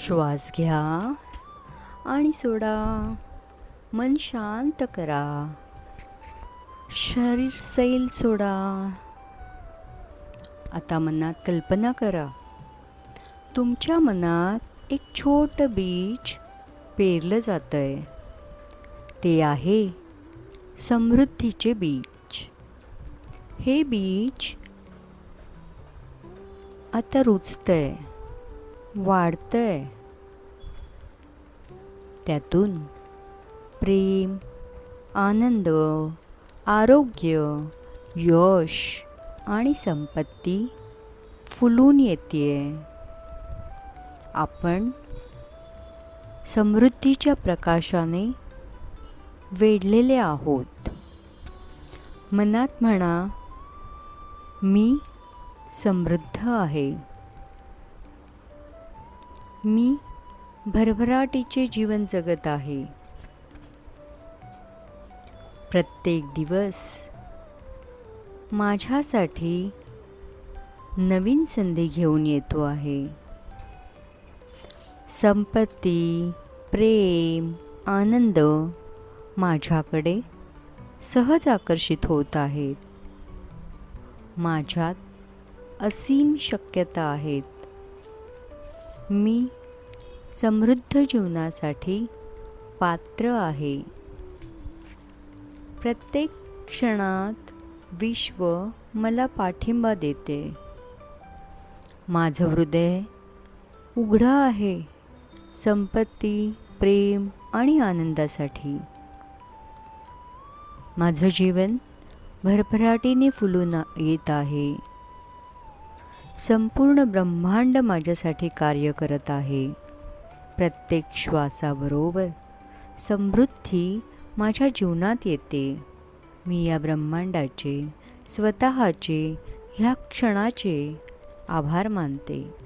श्वास घ्या आणि सोडा. मन शांत करा. शरीर सैल सोडा. आता मनात कल्पना करा. तुमच्या मनात एक छोटं बीज पेरलं जातंय. ते आहे समृद्धीचे बीज. हे बीज आता रुजतंय, वाढतंय. त्यातून प्रेम, आनंद, आरोग्य, यश आणि संपत्ती फुलून येतेय. आपण समृद्धीच्या प्रकाशाने वेढलेले आहोत. मनात म्हणा, मी समृद्ध आहे. मी भरभराटीचे जीवन जगत आहे. प्रत्येक दिवस माझ्यासाठी नवीन संधी घेऊन येतो आहे. संपत्ती, प्रेम, आनंद माझ्याकडे सहज आकर्षित होत आहेत. माझ्यात असीम शक्यता आहेत. मी समृद्ध जीवनासाठी पात्र आहे. प्रत्येक क्षणात विश्व मला पाठिंबा देते. माझं हृदय उघडं आहे संपत्ती, प्रेम आणि आनंदासाठी. माझं जीवन भरभराटीने फुलून येत आहे. संपूर्ण ब्रह्मांड माझ्यासाठी कार्य करत आहे. प्रत्येक श्वासाबरोबर समृद्धी माझ्या जीवनात येते. मी या ब्रह्मांडाचे, स्वतःचे, ह्या क्षणाचे आभार मानते.